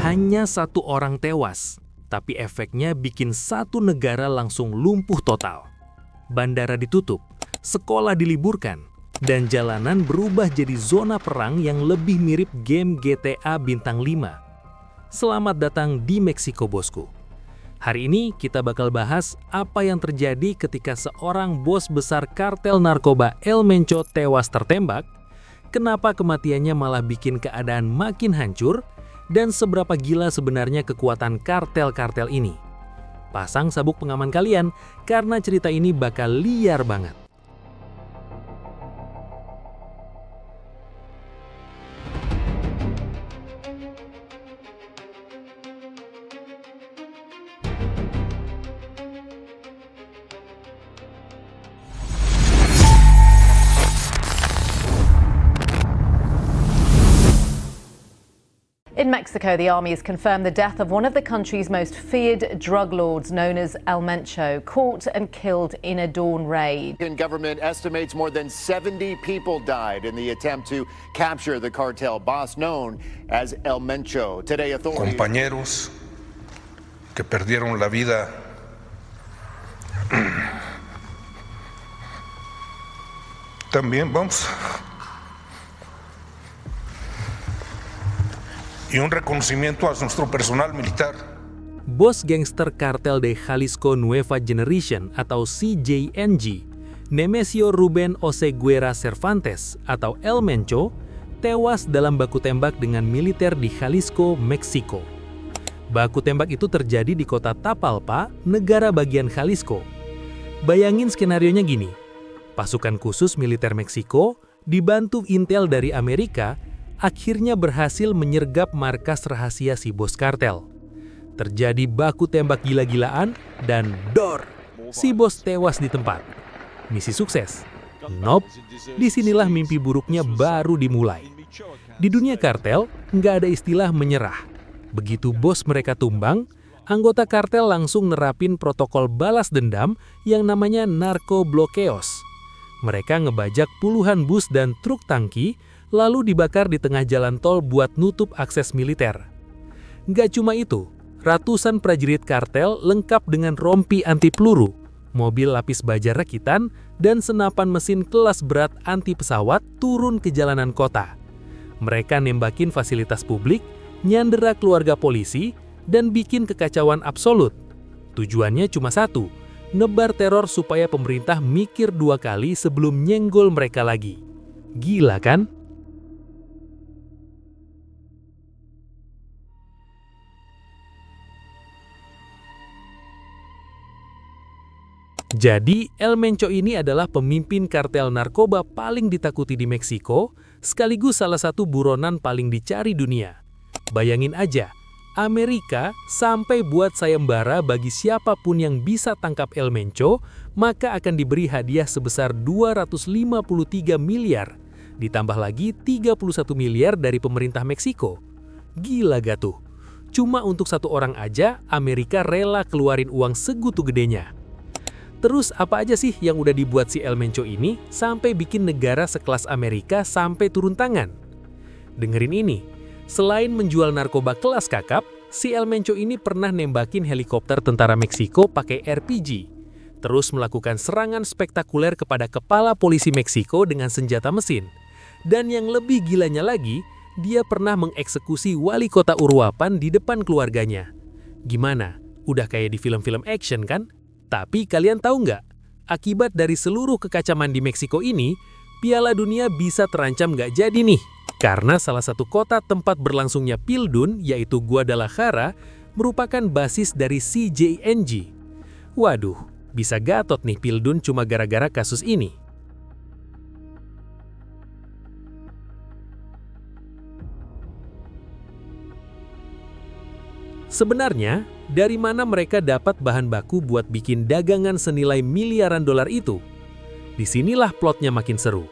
Hanya satu orang tewas, tapi efeknya bikin satu negara langsung lumpuh total. Bandara ditutup, sekolah diliburkan, dan jalanan berubah jadi zona perang yang lebih mirip game GTA Bintang 5. Selamat datang di Meksiko, bosku. Hari ini kita bakal bahas apa yang terjadi ketika seorang bos besar kartel narkoba El Mencho tewas tertembak, kenapa kematiannya malah bikin keadaan makin hancur, dan seberapa gila sebenarnya kekuatan kartel-kartel ini. Pasang sabuk pengaman kalian, karena cerita ini bakal liar banget. In Mexico, the army has confirmed the death of one of the country's most feared drug lords, known as El Mencho, caught and killed in a dawn raid. The government estimates more than 70 people died in the attempt to capture the cartel boss known as El Mencho. Today, authorities... Compañeros que perdieron la vida también vamos. Y un reconocimiento a nuestro personal militar. Bos gangster kartel de Jalisco Nueva Generation atau CJNG, Nemesio Ruben Oseguera Cervantes atau El Mencho, tewas dalam baku tembak dengan militer di Jalisco, Meksiko. Baku tembak itu terjadi di kota Tapalpa, negara bagian Jalisco. Bayangin skenarionya gini, pasukan khusus militer Meksiko dibantu intel dari Amerika akhirnya berhasil menyergap markas rahasia si bos kartel. Terjadi baku tembak gila-gilaan dan dor, si bos tewas di tempat. Misi sukses? Nope, disinilah mimpi buruknya baru dimulai. Di dunia kartel, nggak ada istilah menyerah. Begitu bos mereka tumbang, anggota kartel langsung nerapin protokol balas dendam yang namanya narko blokeos. Mereka ngebajak puluhan bus dan truk tangki, lalu dibakar di tengah jalan tol buat nutup akses militer. Nggak cuma itu, ratusan prajurit kartel lengkap dengan rompi anti peluru, mobil lapis baja rakitan, dan senapan mesin kelas berat anti pesawat turun ke jalanan kota. Mereka nembakin fasilitas publik, nyandera keluarga polisi, dan bikin kekacauan absolut. Tujuannya cuma satu, nebar teror supaya pemerintah mikir dua kali sebelum nyenggol mereka lagi. Gila kan? Jadi, El Mencho ini adalah pemimpin kartel narkoba paling ditakuti di Meksiko, sekaligus salah satu buronan paling dicari dunia. Bayangin aja, Amerika sampai buat sayembara bagi siapapun yang bisa tangkap El Mencho, maka akan diberi hadiah sebesar 253 miliar, ditambah lagi 31 miliar dari pemerintah Meksiko. Gila gak tuh? Cuma untuk satu orang aja, Amerika rela keluarin uang segitu gedenya. Terus apa aja sih yang udah dibuat si El Mencho ini sampai bikin negara sekelas Amerika sampai turun tangan? Dengerin ini, selain menjual narkoba kelas kakap, si El Mencho ini pernah nembakin helikopter tentara Meksiko pakai RPG. Terus melakukan serangan spektakuler kepada kepala polisi Meksiko dengan senjata mesin. Dan yang lebih gilanya lagi, dia pernah mengeksekusi wali kota Uruapan di depan keluarganya. Gimana? Udah kayak di film-film action kan? Tapi kalian tahu nggak, akibat dari seluruh kekacaman di Meksiko ini, Piala Dunia bisa terancam nggak jadi nih. Karena salah satu kota tempat berlangsungnya Pildun, yaitu Guadalajara, merupakan basis dari CJNG. Waduh, bisa gatot nih Pildun cuma gara-gara kasus ini. Sebenarnya, dari mana mereka dapat bahan baku buat bikin dagangan senilai miliaran dolar itu? Disinilah plotnya makin seru.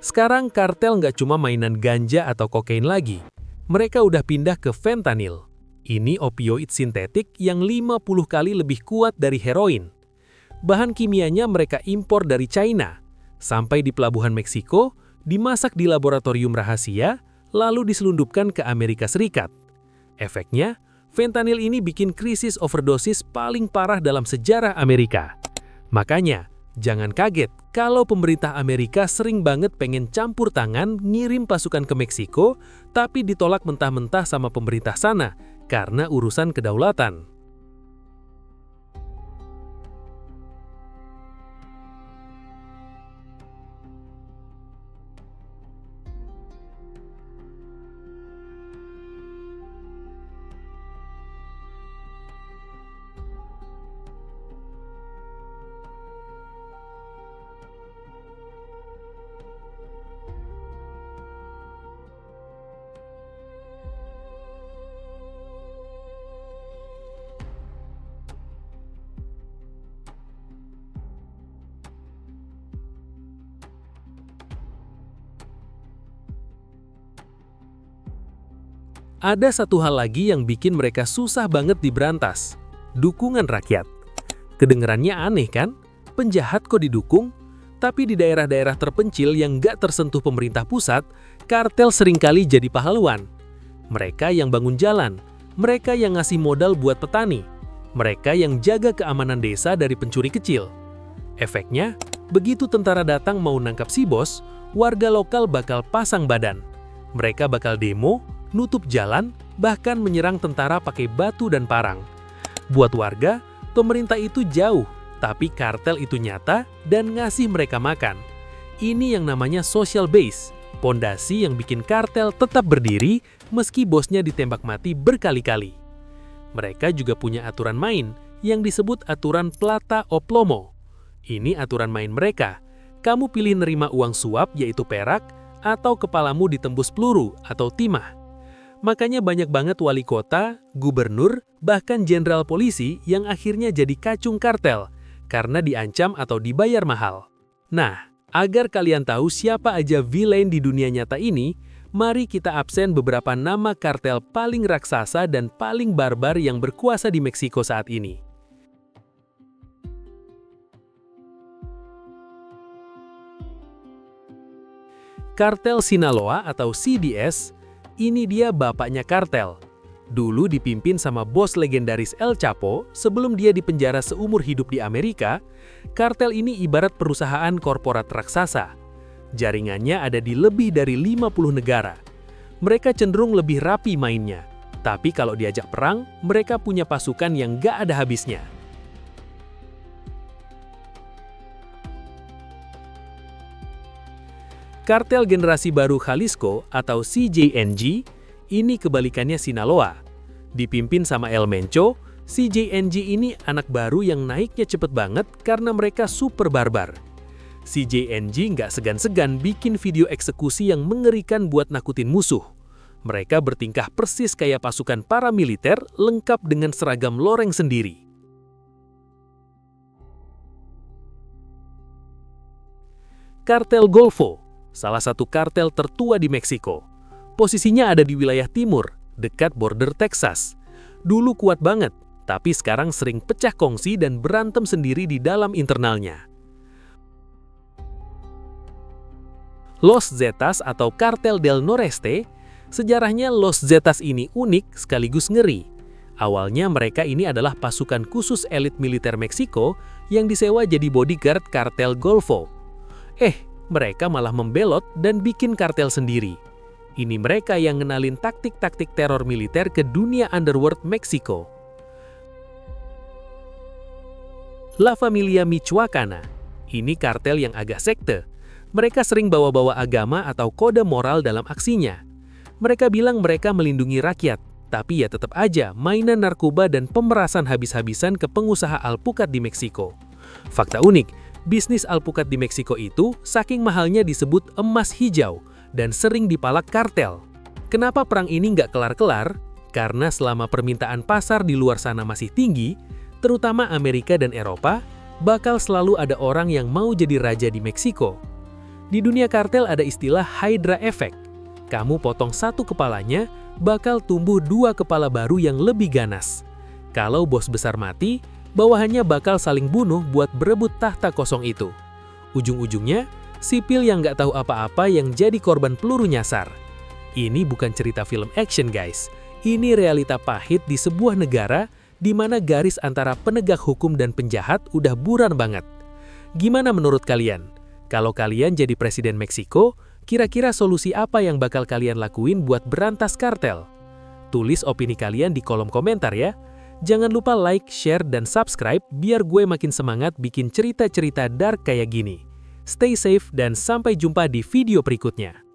Sekarang kartel nggak cuma mainan ganja atau kokain lagi. Mereka udah pindah ke fentanyl. Ini opioid sintetik yang 50 kali lebih kuat dari heroin. Bahan kimianya mereka impor dari China. Sampai di pelabuhan Meksiko, dimasak di laboratorium rahasia, lalu diselundupkan ke Amerika Serikat. Efeknya, fentanyl ini bikin krisis overdosis paling parah dalam sejarah Amerika. Makanya, jangan kaget kalau pemerintah Amerika sering banget pengen campur tangan ngirim pasukan ke Meksiko, tapi ditolak mentah-mentah sama pemerintah sana karena urusan kedaulatan. Ada satu hal lagi yang bikin mereka susah banget diberantas, dukungan rakyat. Kedengerannya aneh kan? Penjahat kok didukung? Tapi di daerah-daerah terpencil yang gak tersentuh pemerintah pusat, kartel seringkali jadi pahlawan. Mereka yang bangun jalan, mereka yang ngasih modal buat petani, mereka yang jaga keamanan desa dari pencuri kecil. Efeknya, begitu tentara datang mau nangkap si bos, warga lokal bakal pasang badan. Mereka bakal demo, nutup jalan, bahkan menyerang tentara pakai batu dan parang. Buat warga, pemerintah itu jauh, tapi kartel itu nyata dan ngasih mereka makan. Ini yang namanya social base, pondasi yang bikin kartel tetap berdiri meski bosnya ditembak mati berkali-kali. Mereka juga punya aturan main yang disebut aturan plata o plomo. Ini aturan main mereka. Kamu pilih nerima uang suap yaitu perak, atau kepalamu ditembus peluru atau timah. Makanya banyak banget wali kota, gubernur, bahkan jenderal polisi yang akhirnya jadi kacung kartel karena diancam atau dibayar mahal. Nah, agar kalian tahu siapa aja villain di dunia nyata ini, mari kita absen beberapa nama kartel paling raksasa dan paling barbar yang berkuasa di Meksiko saat ini. Kartel Sinaloa atau CDS, ini dia bapaknya kartel. Dulu dipimpin sama bos legendaris El Chapo sebelum dia dipenjara seumur hidup di Amerika. Kartel ini ibarat perusahaan korporat raksasa. Jaringannya ada di lebih dari 50 negara. Mereka cenderung lebih rapi mainnya. Tapi kalau diajak perang, mereka punya pasukan yang gak ada habisnya. Kartel generasi baru Jalisco atau CJNG, ini kebalikannya Sinaloa. Dipimpin sama El Mencho, CJNG ini anak baru yang naiknya cepet banget karena mereka super barbar. CJNG nggak segan-segan bikin video eksekusi yang mengerikan buat nakutin musuh. Mereka bertingkah persis kayak pasukan paramiliter lengkap dengan seragam loreng sendiri. Kartel Golfo, salah satu kartel tertua di Meksiko. Posisinya ada di wilayah timur, dekat border Texas. Dulu kuat banget, tapi sekarang sering pecah kongsi dan berantem sendiri di dalam internalnya. Los Zetas atau Kartel del Noreste, sejarahnya Los Zetas ini unik sekaligus ngeri. Awalnya mereka ini adalah pasukan khusus elit militer Meksiko yang disewa jadi bodyguard kartel Golfo. Mereka malah membelot dan bikin kartel sendiri. Ini mereka yang ngenalin taktik-taktik teror militer ke dunia underworld Meksiko. La Familia Michoacana, ini kartel yang agak sekte. Mereka sering bawa-bawa agama atau kode moral dalam aksinya. Mereka bilang mereka melindungi rakyat, tapi ya tetap aja mainan narkoba dan pemerasan habis-habisan ke pengusaha alpukat di Meksiko. Fakta unik, bisnis alpukat di Meksiko itu saking mahalnya disebut emas hijau dan sering dipalak kartel. Kenapa perang ini nggak kelar-kelar? Karena selama permintaan pasar di luar sana masih tinggi, terutama Amerika dan Eropa, bakal selalu ada orang yang mau jadi raja di Meksiko. Di dunia kartel ada istilah Hydra Effect. Kamu potong satu kepalanya, bakal tumbuh 2 kepala baru yang lebih ganas. Kalau bos besar mati, bawahannya bakal saling bunuh buat berebut tahta kosong itu. Ujung-ujungnya, sipil yang nggak tahu apa-apa yang jadi korban peluru nyasar. Ini bukan cerita film action guys. Ini realita pahit di sebuah negara di mana garis antara penegak hukum dan penjahat udah buram banget. Gimana menurut kalian? Kalau kalian jadi presiden Meksiko, kira-kira solusi apa yang bakal kalian lakuin buat berantas kartel? Tulis opini kalian di kolom komentar ya. Jangan lupa like, share, dan subscribe biar gue makin semangat bikin cerita-cerita dark kayak gini. Stay safe dan sampai jumpa di video berikutnya.